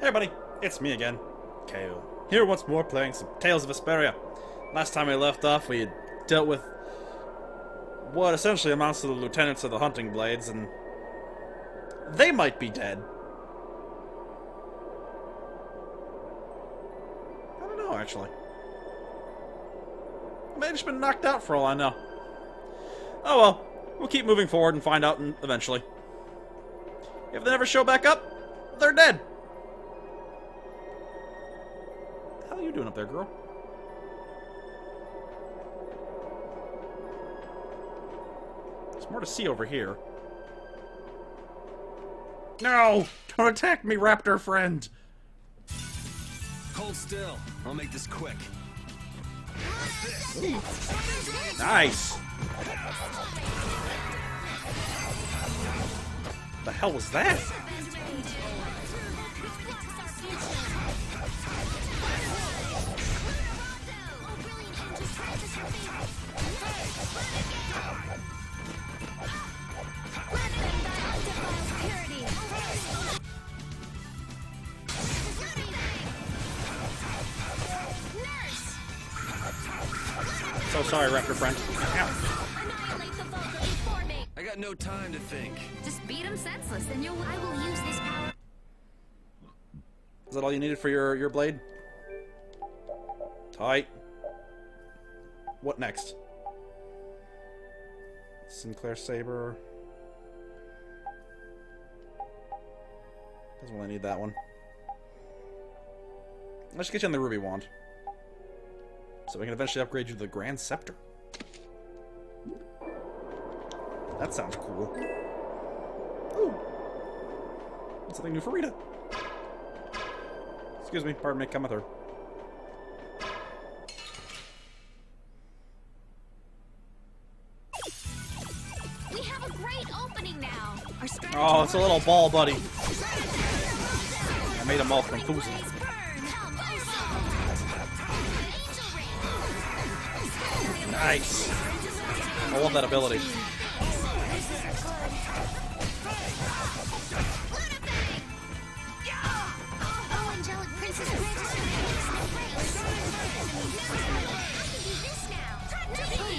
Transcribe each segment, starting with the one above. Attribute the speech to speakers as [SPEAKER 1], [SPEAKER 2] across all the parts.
[SPEAKER 1] Hey buddy, it's me again, Kale. Here once more playing some Tales of Vesperia. Last time we left off, we had dealt with what essentially amounts to the lieutenants of the hunting blades, and they might be dead. I don't know, actually. They might have just been knocked out for all I know. Oh well, we'll keep moving forward and find out eventually. If they never show back up, they're dead. What the hell are you doing up there, girl? There's more to see over here. No! Don't attack me, raptor friend!
[SPEAKER 2] Hold still. I'll make this quick.
[SPEAKER 1] Ooh. Nice! The hell was that? So sorry, raptor friend. Ow.
[SPEAKER 2] I got no time to think.
[SPEAKER 3] Just beat him senseless, and I will use this power.
[SPEAKER 1] Is that all you needed for your blade? Tight. What next? Sinclair Saber. Doesn't really need that one. Let's get you on the Ruby Wand. So we can eventually upgrade you to the Grand Scepter. That sounds cool. Ooh. That's something new for Rita. Excuse me, pardon me, come with her.
[SPEAKER 3] We have a great opening now. Our strategy
[SPEAKER 1] Oh, it's a little ball buddy. I made him all confused. Nice. I love that ability.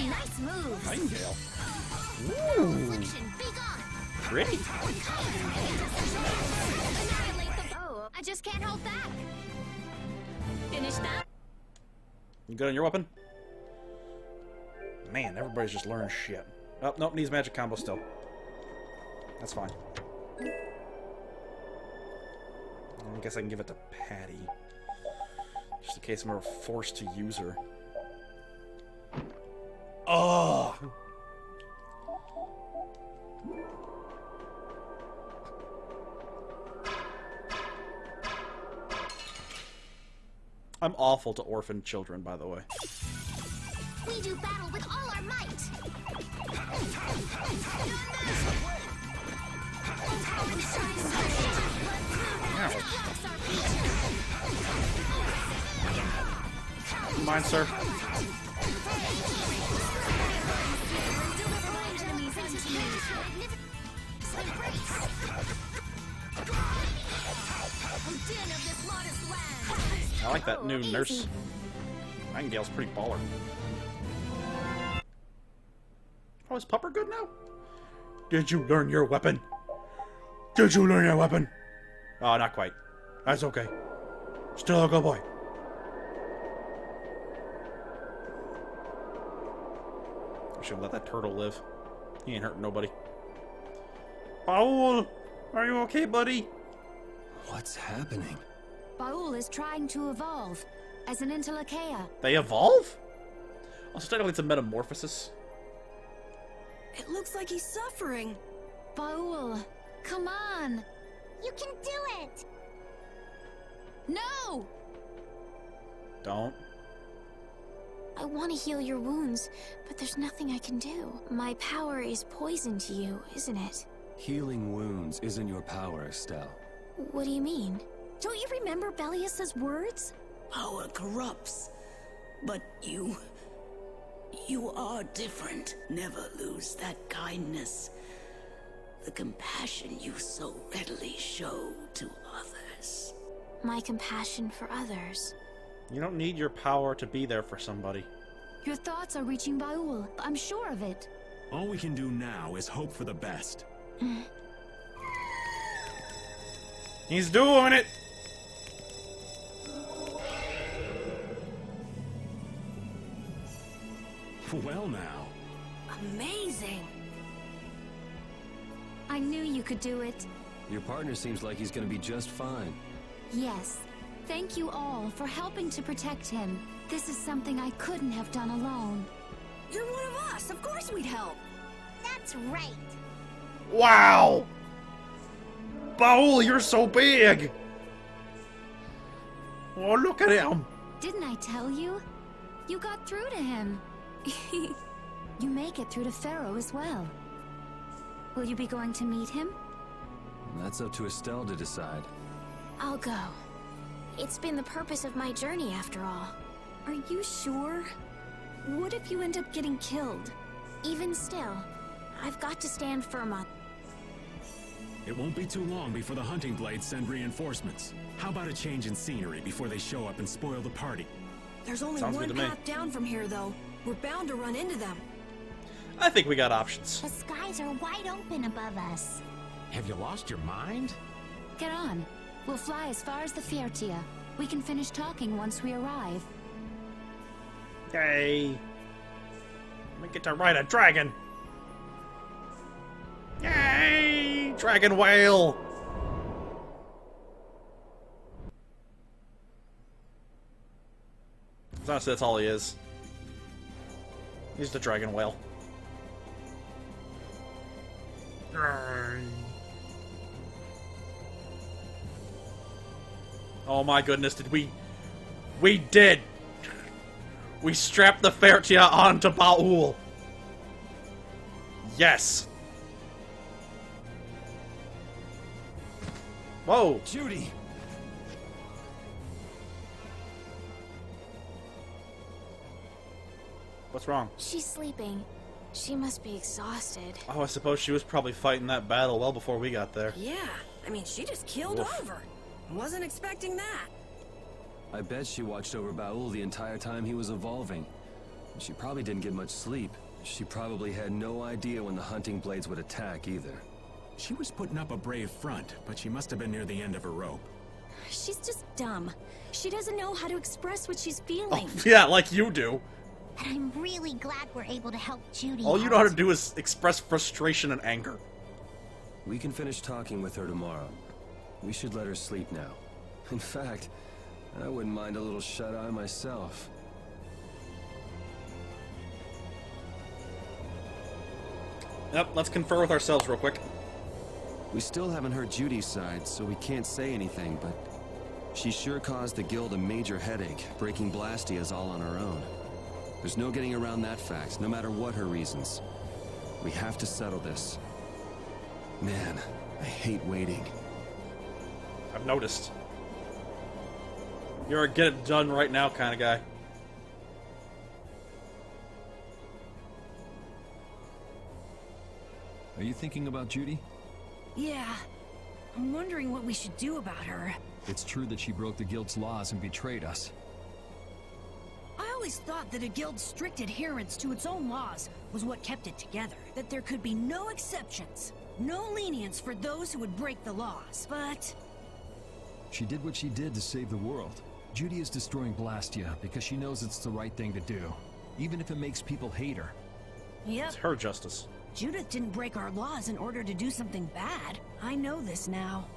[SPEAKER 3] Nice move.
[SPEAKER 1] Nightingale. Ooh. Pretty.
[SPEAKER 3] Oh, I just can't hold back. Finish that.
[SPEAKER 1] You good on your weapon? Man, everybody's just learning shit. Oh, nope, needs magic combo still. That's fine. I guess I can give it to Patty. Just in case I'm ever forced to use her. Oh! I'm awful to orphan children, by the way.
[SPEAKER 3] We do battle with all our might.
[SPEAKER 1] Mind, sir. I like that new nurse. Nightingale's pretty baller. Oh, is Pupper good now? Did you learn your weapon? Did you learn your weapon? Oh, not quite. That's okay. Still a good boy. I should let that turtle live. He ain't hurting nobody. Paul, are you okay, buddy?
[SPEAKER 2] What's happening?
[SPEAKER 3] Baul is trying to evolve as an Intelakea.
[SPEAKER 1] They evolve? Oh, so technically it's a metamorphosis.
[SPEAKER 4] It looks like he's suffering.
[SPEAKER 3] Baul, come on.
[SPEAKER 5] You can do it!
[SPEAKER 3] No!
[SPEAKER 1] Don't.
[SPEAKER 3] I want to heal your wounds, but there's nothing I can do. My power is poison to you, isn't it?
[SPEAKER 2] Healing wounds isn't your power, Estelle.
[SPEAKER 3] What do you mean? Don't you remember Bellius's words?
[SPEAKER 4] Power corrupts. But you are different. Never lose that kindness. The compassion you so readily show to others.
[SPEAKER 3] my compassion for others.
[SPEAKER 1] You don't need your power to be there for somebody.
[SPEAKER 6] Your thoughts are reaching Baul. I'm sure of it.
[SPEAKER 7] All we can do now is hope for the best.
[SPEAKER 1] He's doing it!
[SPEAKER 7] Well now.
[SPEAKER 4] Amazing.
[SPEAKER 6] I knew you could do it.
[SPEAKER 2] Your partner seems like he's gonna be just fine.
[SPEAKER 6] Yes. Thank you all for helping to protect him. This is something I couldn't have done alone.
[SPEAKER 4] You're one of us. Of course we'd help.
[SPEAKER 5] That's right.
[SPEAKER 1] Wow! Baul, you're so big! Oh, look at him!
[SPEAKER 6] Didn't I tell you? You got through to him. You make it through to Pharaoh as well. Will you be going to meet him?
[SPEAKER 2] That's up to Estelle to decide.
[SPEAKER 3] I'll go. It's been the purpose of my journey after all.
[SPEAKER 6] Are you sure? What if you end up getting killed?
[SPEAKER 3] Even still, I've got to stand firm on...
[SPEAKER 7] It won't be too long before the hunting blades send reinforcements. How about a change in scenery before they show up and spoil the party?
[SPEAKER 4] There's only
[SPEAKER 1] Sounds
[SPEAKER 4] one
[SPEAKER 1] good to me.
[SPEAKER 4] path down from here, though. We're bound to run into them.
[SPEAKER 1] I think we got options.
[SPEAKER 5] The skies are wide open above us.
[SPEAKER 7] Have you lost your mind?
[SPEAKER 6] Get on. We'll fly as far as the Vesperia. We can finish talking once we arrive.
[SPEAKER 1] Yay! We get to ride a dragon! Yay! Dragon whale! Honestly, that's all he is. He's the dragon whale. Oh my goodness, did we... We did! We strapped the Vesperia onto Baul! Yes! Whoa!
[SPEAKER 2] Judy!
[SPEAKER 1] What's wrong?
[SPEAKER 3] She's sleeping. She must be exhausted.
[SPEAKER 1] Oh, I suppose she was probably fighting that battle well before we got there.
[SPEAKER 4] Yeah, I mean, she just keeled
[SPEAKER 1] Woof.
[SPEAKER 4] over. Wasn't expecting that.
[SPEAKER 2] I bet she watched over Baul the entire time he was evolving. She probably didn't get much sleep. She probably had no idea when the hunting blades would attack either.
[SPEAKER 7] She was putting up a brave front, but she must have been near the end of her rope.
[SPEAKER 6] She's just dumb. She doesn't know how to express what she's feeling.
[SPEAKER 1] Oh, yeah, like you do.
[SPEAKER 5] And I'm really glad we're able to help Judy
[SPEAKER 1] All you know how
[SPEAKER 5] out.
[SPEAKER 1] to do is express frustration and anger.
[SPEAKER 2] We can finish talking with her tomorrow. We should let her sleep now. In fact, I wouldn't mind a little shut-eye myself.
[SPEAKER 1] Yep, let's confer with ourselves real quick.
[SPEAKER 2] We still haven't heard Judy's side, so we can't say anything, but she sure caused the guild a major headache, breaking Blastias all on her own. There's no getting around that fact, no matter what her reasons. We have to settle this. Man, I hate waiting.
[SPEAKER 1] I've noticed. You're a get it done right now kind of guy.
[SPEAKER 8] Are you thinking about Judy?
[SPEAKER 4] Yeah. I'm wondering what we should do about her.
[SPEAKER 8] It's true that she broke the guild's laws and betrayed us.
[SPEAKER 4] I always thought that a guild's strict adherence to its own laws was what kept it together. That there could be no exceptions. No lenience for those who would break the laws. But...
[SPEAKER 8] She did what she did to save the world. Judy is destroying Blastia because she knows it's the right thing to do, even if it makes people hate her.
[SPEAKER 4] Yep.
[SPEAKER 1] It's her justice.
[SPEAKER 4] Judith didn't break our laws in order to do something bad. I know this now.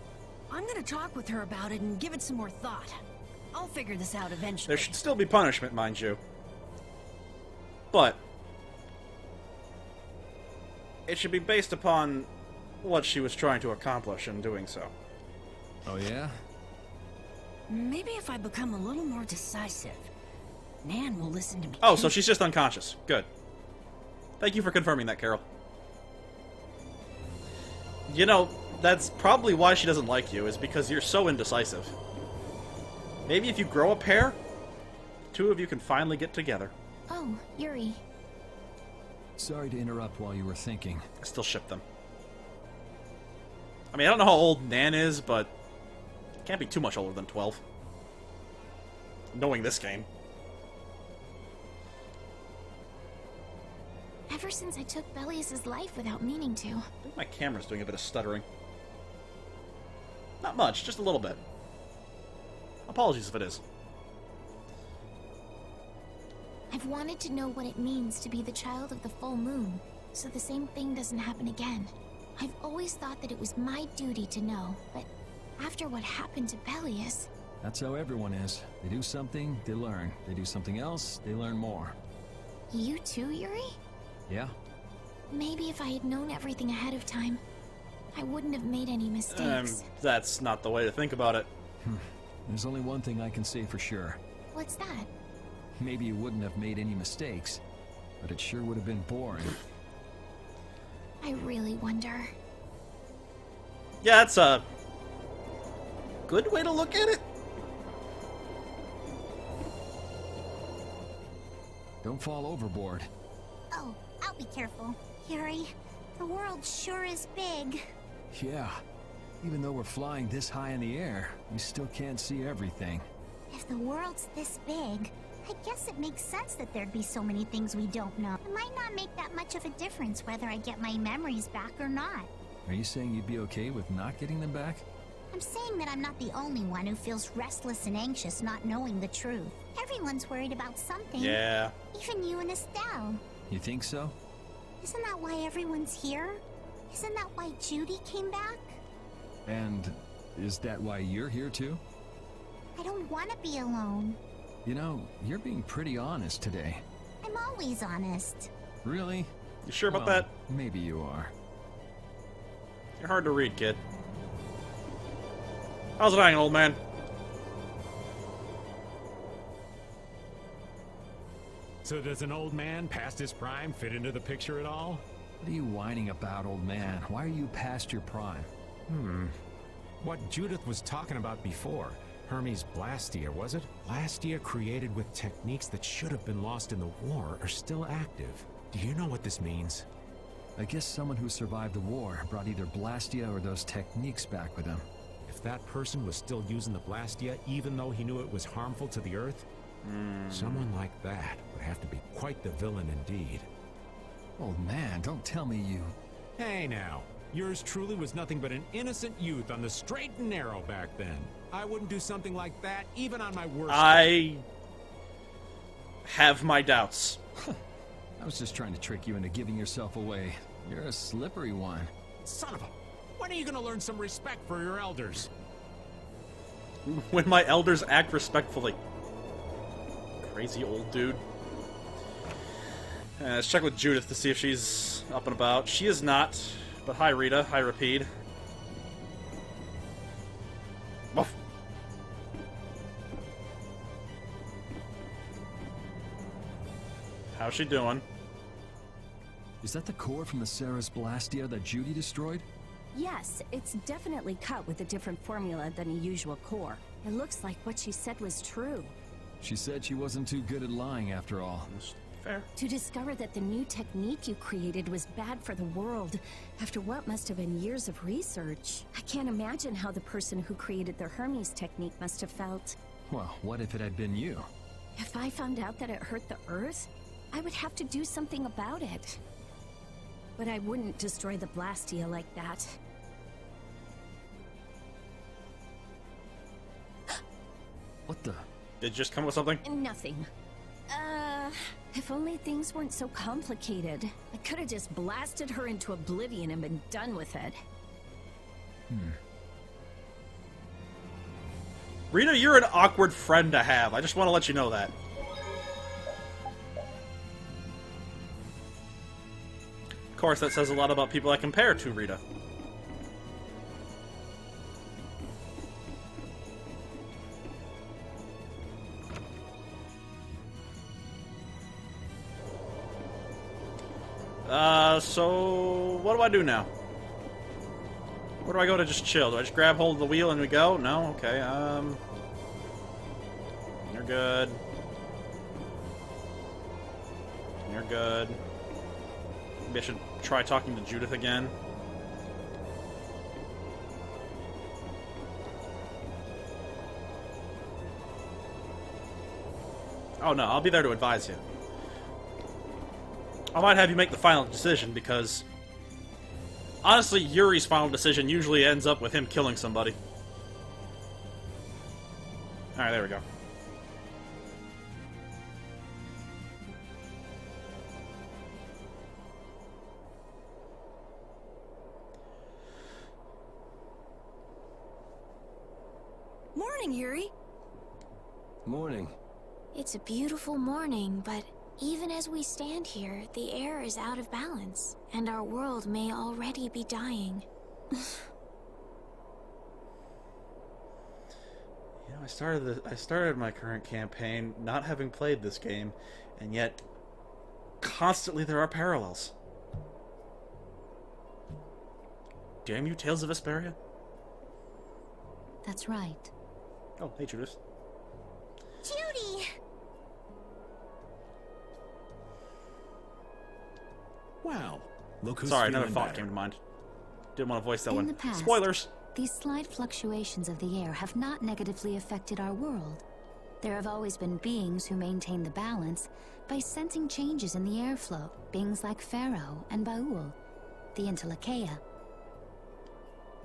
[SPEAKER 4] I'm gonna talk with her about it and give it some more thought. I'll figure this out eventually.
[SPEAKER 1] There should still be punishment, mind you. But it should be based upon what she was trying to accomplish in doing so.
[SPEAKER 8] Oh yeah?
[SPEAKER 4] Maybe if I become a little more decisive, Nan will listen to me.
[SPEAKER 1] Oh, so she's just unconscious. Good. Thank you for confirming that, Carol. You know, that's probably why she doesn't like you, is because you're so indecisive. Maybe if you grow a pair, two of you can finally get together.
[SPEAKER 3] Oh, Yuri.
[SPEAKER 8] Sorry to interrupt while you were thinking.
[SPEAKER 1] I still ship them. I mean, I don't know how old Nan is, but Can't be too much older than 12. Knowing this game.
[SPEAKER 3] Ever since I took Bellius's life without meaning to.
[SPEAKER 1] I think my camera's doing a bit of stuttering. Not much, just a little bit. Apologies if it is.
[SPEAKER 3] I've wanted to know what it means to be the child of the full moon, so the same thing doesn't happen again. I've always thought that it was my duty to know, but after what happened to Bellius...
[SPEAKER 8] That's how everyone is. They do something, they learn. They do something else, they learn more.
[SPEAKER 3] You too, Yuri?
[SPEAKER 8] Yeah.
[SPEAKER 3] Maybe if I had known everything ahead of time, I wouldn't have made any mistakes.
[SPEAKER 1] That's not the way to think about it.
[SPEAKER 8] There's only one thing I can say for sure.
[SPEAKER 3] What's that?
[SPEAKER 8] Maybe you wouldn't have made any mistakes, but it sure would have been boring.
[SPEAKER 3] I really wonder.
[SPEAKER 1] Yeah, that's a good way to look at it.
[SPEAKER 8] Don't fall overboard.
[SPEAKER 5] Oh, I'll be careful. Yuri, the world sure is big.
[SPEAKER 8] Yeah. Even though we're flying this high in the air, we still can't see everything.
[SPEAKER 5] If the world's this big, I guess it makes sense that there'd be so many things we don't know. It might not make that much of a difference whether I get my memories back or not.
[SPEAKER 8] Are you saying you'd be okay with not getting them back?
[SPEAKER 5] I'm saying that I'm not the only one who feels restless and anxious not knowing the truth. Everyone's worried about something.
[SPEAKER 1] Yeah.
[SPEAKER 5] Even you and Estelle.
[SPEAKER 8] You think so?
[SPEAKER 5] Isn't that why everyone's here? Isn't that why Judy came back?
[SPEAKER 8] And is that why you're here too?
[SPEAKER 5] I don't want to be alone.
[SPEAKER 8] You know, you're being pretty honest today.
[SPEAKER 5] I'm always honest.
[SPEAKER 8] Really?
[SPEAKER 1] You sure about
[SPEAKER 8] Well,
[SPEAKER 1] that?
[SPEAKER 8] Maybe you are.
[SPEAKER 1] You're hard to read, kid. How's it hanging, old man?
[SPEAKER 7] So does an old man past his prime fit into the picture at all?
[SPEAKER 8] What are you whining about, old man? Why are you past your prime?
[SPEAKER 7] What Judith was talking about before. Hermes Blastia, was it? Blastia created with techniques that should have been lost in the war are still active. Do you know what this means?
[SPEAKER 8] I guess someone who survived the war brought either Blastia or those techniques back with him.
[SPEAKER 7] If that person was still using the Blastia, even though he knew it was harmful to the Earth, someone like that would have to be quite the villain indeed.
[SPEAKER 8] Old man, don't tell me you...
[SPEAKER 7] Hey now, yours truly was nothing but an innocent youth on the straight and narrow back then. I wouldn't do something like that, even on my worst
[SPEAKER 1] I have my doubts.
[SPEAKER 8] I was just trying to trick you into giving yourself away. You're a slippery one.
[SPEAKER 7] Son of a... When are you gonna learn some respect for your elders?
[SPEAKER 1] When my elders act respectfully. Crazy old dude. Let's check with Judith to see if she's up and about. She is not. But hi, Rita. Hi, Rapide. Woof. How's she doing?
[SPEAKER 8] Is that the core from the Ceres Blastia that Judy destroyed?
[SPEAKER 6] Yes, it's definitely cut with a different formula than a usual core. It looks like what she said was true.
[SPEAKER 8] She said she wasn't too good at lying after all.
[SPEAKER 1] Fair.
[SPEAKER 6] To discover that the new technique you created was bad for the world, after what must have been years of research. I can't imagine how the person who created the Hermes technique must have felt.
[SPEAKER 8] Well, what if it had been you?
[SPEAKER 6] If I found out that it hurt the Earth, I would have to do something about it. But I wouldn't destroy the Blastia like that.
[SPEAKER 8] What the...
[SPEAKER 1] Did you just come up with something?
[SPEAKER 6] Nothing. If only things weren't so complicated. I could have just blasted her into oblivion and been done with it.
[SPEAKER 1] Rita, you're an awkward friend to have. I just want to let you know that. Of course, that says a lot about people I compare to Rita. So what do I do now? Where do I go to just chill? Do I just grab hold of the wheel and we go? No? Okay, you're good. You're good. Maybe I should try talking to Judith again. Oh no, I'll be there to advise you. I might have you make the final decision because... honestly, Yuri's final decision usually ends up with him killing somebody. Alright, there we go.
[SPEAKER 4] Morning, Yuri.
[SPEAKER 2] Morning.
[SPEAKER 3] It's a beautiful morning, but even as we stand here, the air is out of balance, and our world may already be dying.
[SPEAKER 1] You know, I started my current campaign not having played this game, and yet constantly there are parallels. Damn you, Tales of Vesperia.
[SPEAKER 6] That's right.
[SPEAKER 1] Oh, hey, Judith.
[SPEAKER 5] Judy!
[SPEAKER 7] Well, look who's
[SPEAKER 1] Sorry, another
[SPEAKER 7] feeling
[SPEAKER 1] thought
[SPEAKER 7] better.
[SPEAKER 1] came to mind. Didn't want to voice that
[SPEAKER 6] In
[SPEAKER 1] one.
[SPEAKER 6] the past,
[SPEAKER 1] Spoilers!
[SPEAKER 6] these slight fluctuations of the air have not negatively affected our world. There have always been beings who maintain the balance by sensing changes in the airflow, beings like Pharaoh and Baul, the Entelekea.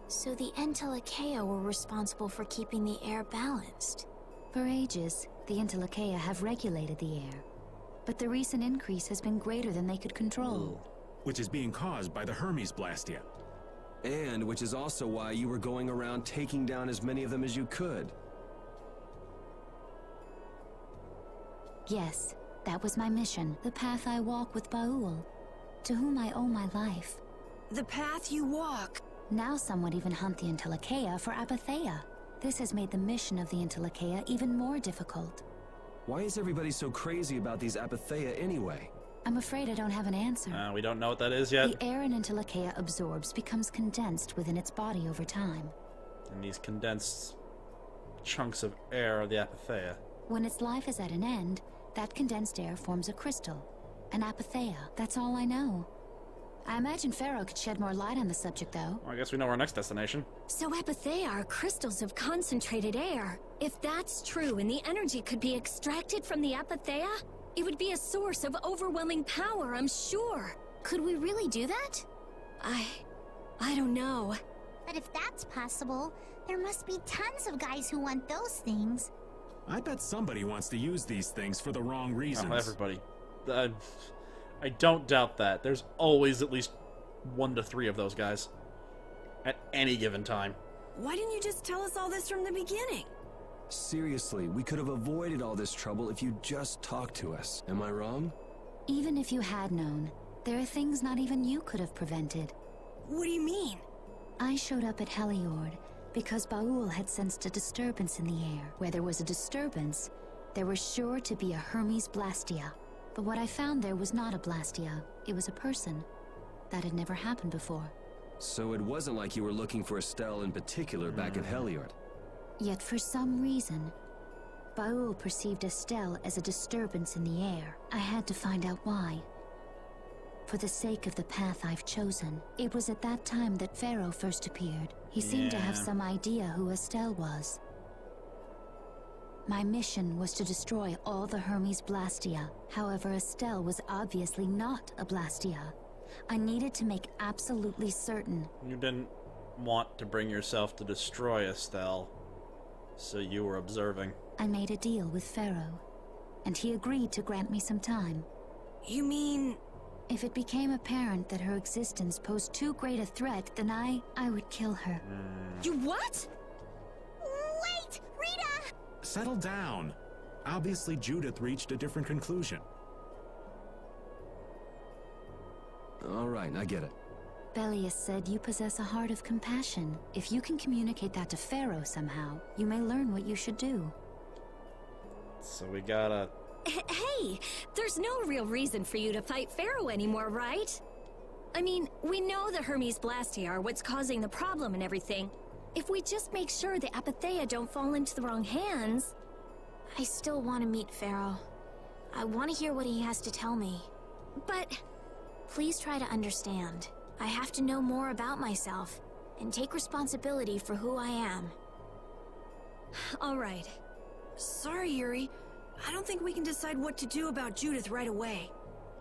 [SPEAKER 3] So the Entelekea were responsible for keeping the air balanced.
[SPEAKER 6] For ages, the Entelekea have regulated the air, but the recent increase has been greater than they could control.
[SPEAKER 7] Which is being caused by the Hermes Blastia.
[SPEAKER 2] And which is also why you were going around taking down as many of them as you could.
[SPEAKER 6] Yes, that was my mission, the path I walk with Baul, to whom I owe my life.
[SPEAKER 4] The path you walk.
[SPEAKER 6] Now some would even hunt the Entelekea for Apatheia. This has made the mission of the Entelekea even more difficult.
[SPEAKER 2] Why is everybody so crazy about these Apatheia anyway?
[SPEAKER 6] I'm afraid I don't have an answer.
[SPEAKER 1] We don't know what that is yet.
[SPEAKER 6] The air an Entelekea absorbs becomes condensed within its body over time.
[SPEAKER 1] And these condensed chunks of air are the Apatheia.
[SPEAKER 6] When its life is at an end, that condensed air forms a crystal, an Apatheia. That's all I know. I imagine Pharaoh could shed more light on the subject, though.
[SPEAKER 1] Well, I guess we know our next destination.
[SPEAKER 6] So Apatheia are crystals of concentrated air. If that's true and the energy could be extracted from the Apatheia, it would be a source of overwhelming power, I'm sure.
[SPEAKER 3] Could we really do that?
[SPEAKER 6] I don't know.
[SPEAKER 5] But if that's possible, there must be tons of guys who want those things.
[SPEAKER 7] I bet somebody wants to use these things for the wrong reasons.
[SPEAKER 1] Oh, everybody. I don't doubt that. There's always at least 1 to 3 of those guys. At any given time.
[SPEAKER 4] Why didn't you just tell us all this from the beginning?
[SPEAKER 2] Seriously, we could have avoided all this trouble if you just talked to us. Am I wrong?
[SPEAKER 6] Even if you had known, there are things not even you could have prevented.
[SPEAKER 4] What do you mean?
[SPEAKER 6] I showed up at Heliord because Baul had sensed a disturbance in the air. Where there was a disturbance, there was sure to be a Hermes Blastia. But what I found there was not a Blastia, it was a person. That had never happened before.
[SPEAKER 2] So it wasn't like you were looking for Estelle in particular back at Heliord.
[SPEAKER 6] Yet for some reason, Baul perceived Estelle as a disturbance in the air. I had to find out why. For the sake of the path I've chosen, it was at that time that Pharaoh first appeared. He seemed to have some idea who Estelle was. My mission was to destroy all the Hermes Blastia. However, Estelle was obviously not a Blastia. I needed to make absolutely certain.
[SPEAKER 1] You didn't want to bring yourself to destroy Estelle, so you were observing.
[SPEAKER 6] I made a deal with Pharaoh, and he agreed to grant me some time.
[SPEAKER 4] You mean...
[SPEAKER 6] If it became apparent that her existence posed too great a threat, then I would kill her.
[SPEAKER 4] You what?
[SPEAKER 5] Wait! Rita!
[SPEAKER 7] Settle down. Obviously, Judith reached a different conclusion.
[SPEAKER 2] All right, I get it.
[SPEAKER 6] Belius said you possess a heart of compassion. If you can communicate that to Pharaoh somehow, you may learn what you should do.
[SPEAKER 1] So we gotta...
[SPEAKER 6] Hey, there's no real reason for you to fight Pharaoh anymore, right? I mean, we know the Hermes Blastia are what's causing the problem and everything. If we just make sure the Apatheia don't fall into the wrong hands...
[SPEAKER 3] I still want to meet Pharaoh. I want to hear what he has to tell me.
[SPEAKER 6] But...
[SPEAKER 3] Please try to understand. I have to know more about myself, and take responsibility for who I am.
[SPEAKER 6] All right.
[SPEAKER 4] Sorry, Yuri. I don't think we can decide what to do about Judith right away.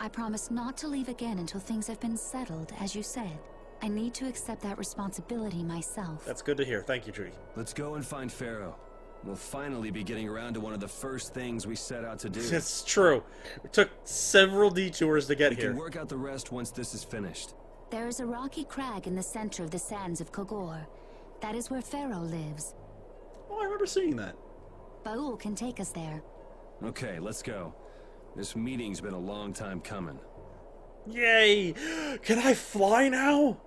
[SPEAKER 6] I promise not to leave again until things have been settled, as you said. I need to accept that responsibility myself.
[SPEAKER 1] That's good to hear. Thank you, Judy.
[SPEAKER 2] Let's go and find Pharaoh. We'll finally be getting around to one of the first things we set out to do.
[SPEAKER 1] It's true. It took several detours to get
[SPEAKER 2] We
[SPEAKER 1] here.
[SPEAKER 2] can work out the rest once this is finished.
[SPEAKER 6] There is a rocky crag in the center of the sands of Kogor. That is where Pharaoh lives.
[SPEAKER 1] Oh, I remember seeing that.
[SPEAKER 6] Baul can take us there.
[SPEAKER 2] Okay, let's go. This meeting's been a long time coming.
[SPEAKER 1] Yay! Can I fly now?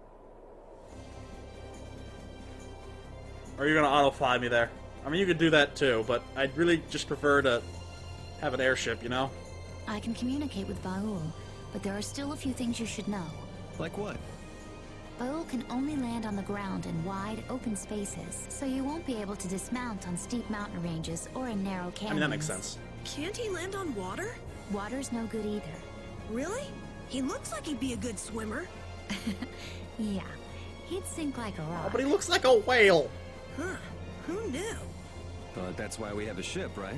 [SPEAKER 1] Or are you gonna auto-fly me there? I mean, you could do that too, but I'd really just prefer to have an airship, you know?
[SPEAKER 6] I can communicate with Baul, but there are still a few things you should know.
[SPEAKER 2] Like what?
[SPEAKER 6] Baul can only land on the ground in wide, open spaces, so you won't be able to dismount on steep mountain ranges or in narrow canyons.
[SPEAKER 1] I mean, that makes sense.
[SPEAKER 4] Can't he land on water?
[SPEAKER 6] Water's no good either.
[SPEAKER 4] Really? He looks like he'd be a good swimmer.
[SPEAKER 6] Yeah, he'd sink like a rock.
[SPEAKER 1] Oh, but he looks like a whale!
[SPEAKER 4] Huh. Who knew?
[SPEAKER 2] But that's why we have a ship, right?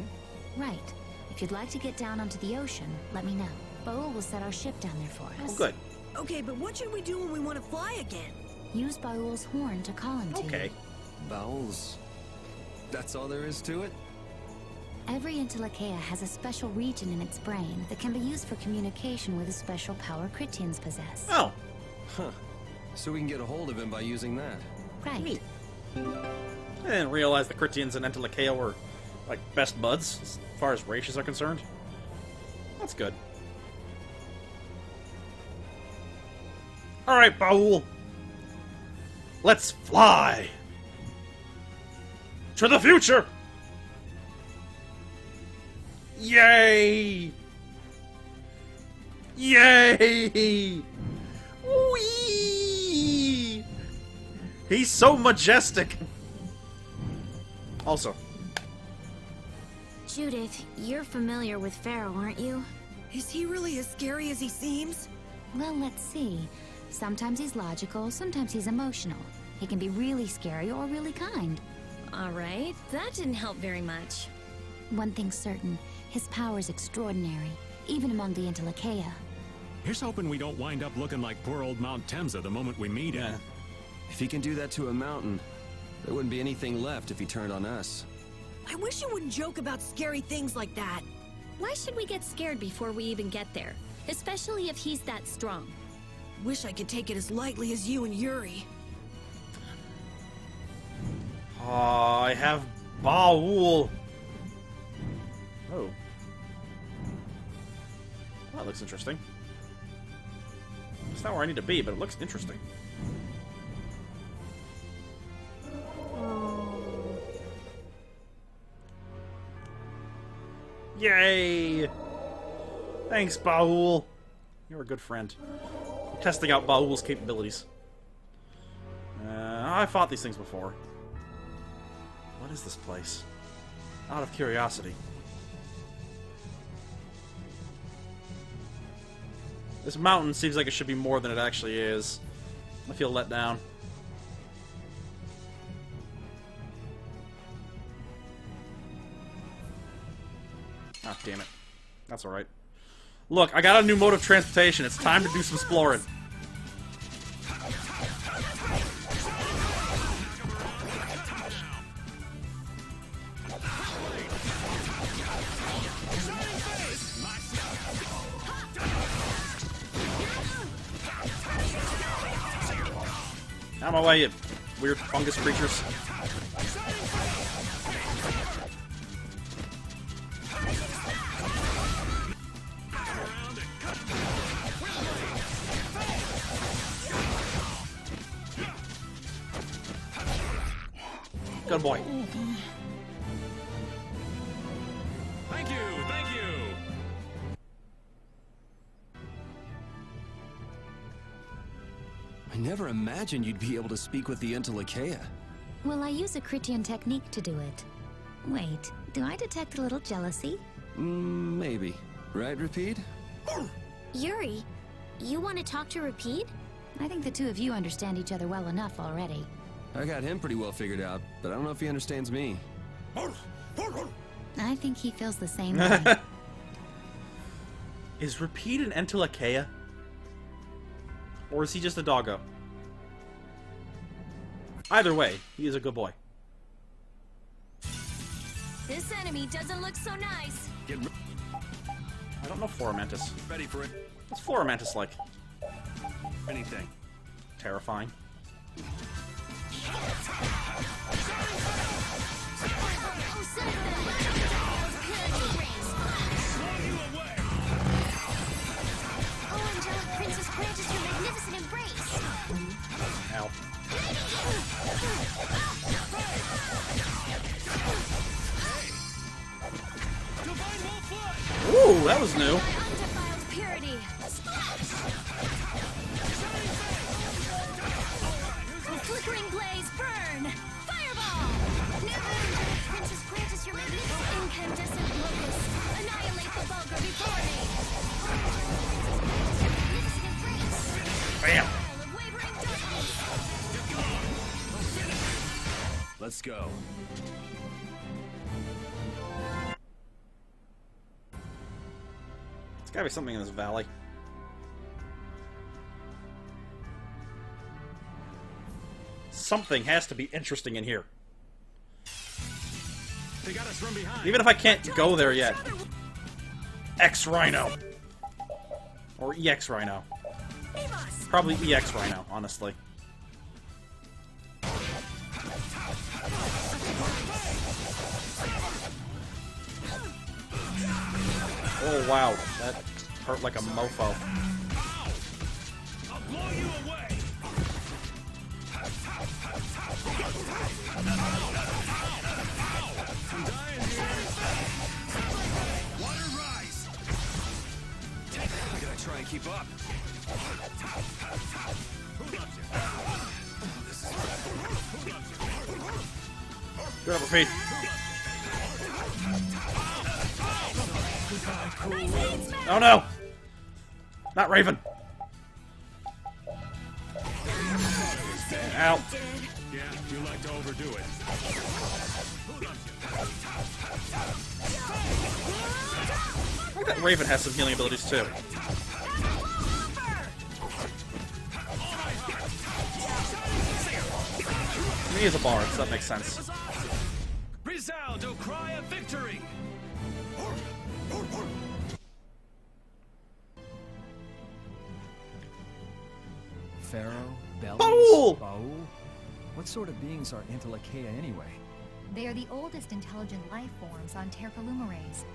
[SPEAKER 6] Right. If you'd like to get down onto the ocean, let me know. Baul will set our ship down there for us.
[SPEAKER 1] Oh, good.
[SPEAKER 4] Okay, but what should we do when we want to fly again?
[SPEAKER 6] Use Baul's horn to call him to
[SPEAKER 1] Okay.
[SPEAKER 6] you.
[SPEAKER 2] Bowels. That's all there is to it?
[SPEAKER 6] Every Intellicaea has a special region in its brain that can be used for communication with a special power Critians possess.
[SPEAKER 1] Oh,
[SPEAKER 2] Huh. So we can get a hold of him by using that.
[SPEAKER 6] Right.
[SPEAKER 1] neat. I didn't realize the Critians and Entelekea were, like, best buds, as far as races are concerned. That's good. Alright, Baul. Let's fly! To the future! Yay! Yay! Whee! He's so majestic! Also,
[SPEAKER 3] Judith, you're familiar with Pharaoh, aren't you?
[SPEAKER 4] Is he really as scary as he seems?
[SPEAKER 6] Well, let's see. Sometimes he's logical, sometimes he's emotional. He can be really scary or really kind.
[SPEAKER 9] All right, that didn't help very much.
[SPEAKER 6] One thing's certain, his power's extraordinary, even among the Intellicaea.
[SPEAKER 7] Here's hoping we don't wind up looking like poor old Mount Temsa the moment we meet him.
[SPEAKER 2] If he can do that to a mountain, there wouldn't be anything left if he turned on us.
[SPEAKER 4] I wish you wouldn't joke about scary things like that.
[SPEAKER 9] Why should we get scared before we even get there? Especially if he's that strong.
[SPEAKER 4] Wish I could take it as lightly as you and Yuri.
[SPEAKER 1] I have Baul. Oh. That looks interesting. It's not where I need to be, but it looks interesting. Yay! Thanks, Baul. You're a good friend. I'm testing out Baul's capabilities. I fought these things before. What is this place? Out of curiosity. This mountain seems like it should be more than it actually is. I feel let down. Ah, damn it. That's alright. Look, I got a new mode of transportation. It's time to do some exploring. Out of my way, you weird fungus creatures. Good boy.
[SPEAKER 7] Thank you, thank you.
[SPEAKER 2] I never imagined you'd be able to speak with the Intellicaea.
[SPEAKER 6] Well, I use a Critian technique to do it. Wait, do I detect a little jealousy?
[SPEAKER 2] Maybe. Right, Repeat?
[SPEAKER 3] Yuri, you want to talk to Repeat?
[SPEAKER 6] I think the two of you understand each other well enough already.
[SPEAKER 2] I got him pretty well figured out, but I don't know if he understands me.
[SPEAKER 6] I think he feels the same way.
[SPEAKER 1] Is Repeat an Entelakea? Or is he just a doggo? Either way, he is a good boy.
[SPEAKER 9] This enemy doesn't look so nice.
[SPEAKER 1] I don't know Flora-Mantis.
[SPEAKER 2] Ready for it.
[SPEAKER 1] What's Flora-Mantis like?
[SPEAKER 2] Anything.
[SPEAKER 1] Terrifying.
[SPEAKER 3] Oh, angelic princess, grant us your magnificent embrace.
[SPEAKER 1] Ow. Ooh, that was new.
[SPEAKER 9] Undefiled purity. Flickering blaze, burn. Fireball.
[SPEAKER 3] Princess, grant us your magnificent
[SPEAKER 9] Incandescent locust. Annihilate the vulgar before me.
[SPEAKER 3] magnificent embrace.
[SPEAKER 1] Bam.
[SPEAKER 9] Pile of wavering darkness.
[SPEAKER 2] Let's go.
[SPEAKER 1] There's gotta be something in this valley. Something has to be interesting in here.
[SPEAKER 7] They got us from behind.
[SPEAKER 1] Even if I can't go there yet. X-Rhino. Or EX-Rhino. Probably EX-Rhino, honestly. Oh wow, that hurt like a mofo.
[SPEAKER 2] I'll blow you away. I'm dying here. Water rise. I'm gonna try and keep up.
[SPEAKER 1] Get up, feet. Oh no! Not Raven. Ow.
[SPEAKER 7] Yeah, you like to overdo it.
[SPEAKER 1] I think that Raven has some healing abilities too. He is a bard, so that makes sense.
[SPEAKER 2] Resound, O cry of victory!
[SPEAKER 8] Pharaoh, Bellies,
[SPEAKER 1] Baul!
[SPEAKER 8] Baul? What sort of beings are Entelakea anyway?
[SPEAKER 10] They are the oldest intelligent life forms on Terpolumeres.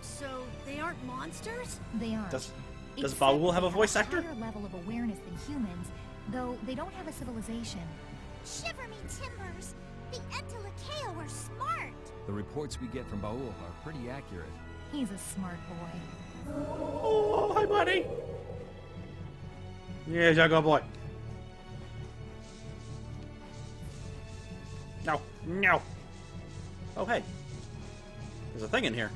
[SPEAKER 4] So, they aren't monsters?
[SPEAKER 10] They aren't.
[SPEAKER 1] Does
[SPEAKER 10] Except
[SPEAKER 1] Baul have
[SPEAKER 10] they
[SPEAKER 1] a voice actor?
[SPEAKER 10] higher level of awareness than humans, though they don't have a civilization.
[SPEAKER 5] Shiver me timbers! The Entelakea were smart!
[SPEAKER 8] The reports we get from Baul are pretty accurate.
[SPEAKER 10] He's a smart boy.
[SPEAKER 1] Oh, hi, buddy. Yeah, Jago boy. No, no. Oh, hey. There's a thing in here.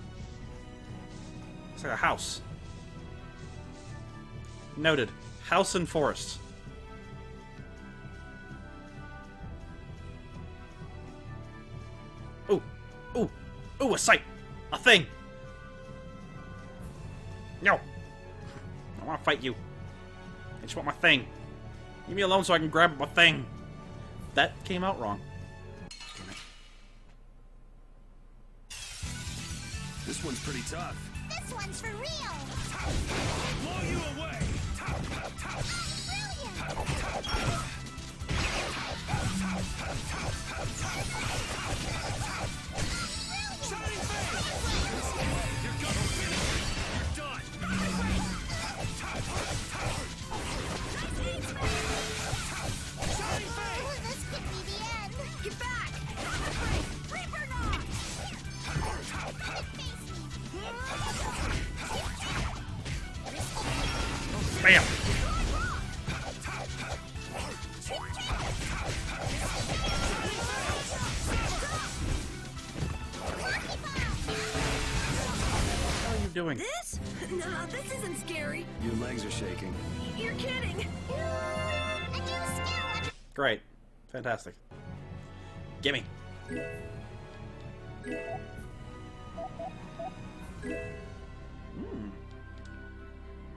[SPEAKER 1] It's like a house. Noted. House and forest. Ooh. Ooh. Ooh, a sight. A thing. No. I want to fight you. I just want my thing. Leave me alone so I can grab my thing. That came out wrong. Damn it.
[SPEAKER 2] This one's pretty tough.
[SPEAKER 5] This one's for real!
[SPEAKER 2] Blow you away!
[SPEAKER 5] Brilliant!
[SPEAKER 2] Shining face! You're gonna finish! You're done! Shining face!
[SPEAKER 5] Ooh, this could be the end!
[SPEAKER 4] Get back!
[SPEAKER 5] Reaper Knock! Face me!
[SPEAKER 1] Bam! What are you doing?
[SPEAKER 4] This? Nah, this isn't scary.
[SPEAKER 2] Your legs are shaking.
[SPEAKER 4] You're kidding.
[SPEAKER 5] A new skill!
[SPEAKER 1] Great. Fantastic. Gimme.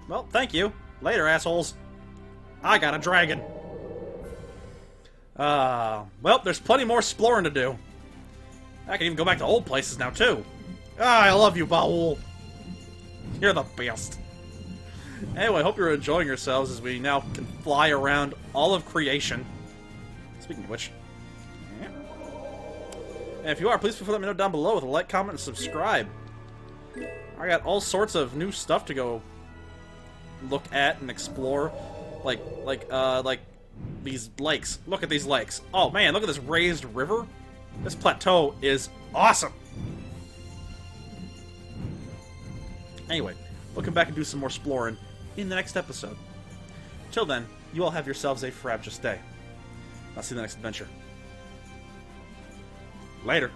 [SPEAKER 1] Well, thank you. Later, assholes. I got a dragon. Well, there's plenty more exploring to do. I can even go back to old places now, too. I love you, Baul. You're the best. Anyway, hope you're enjoying yourselves as we now can fly around all of creation. Speaking of which. Yeah. And if you are, please feel free to let me know down below with a like, comment, and subscribe. I got all sorts of new stuff to go look at and explore. Like these lakes. Look at these lakes. Oh man, look at this raised river. This plateau is awesome. Anyway, we'll come back and do some more exploring in the next episode. Till then, you all have yourselves a frabjous day. I'll see you in the next adventure. Later.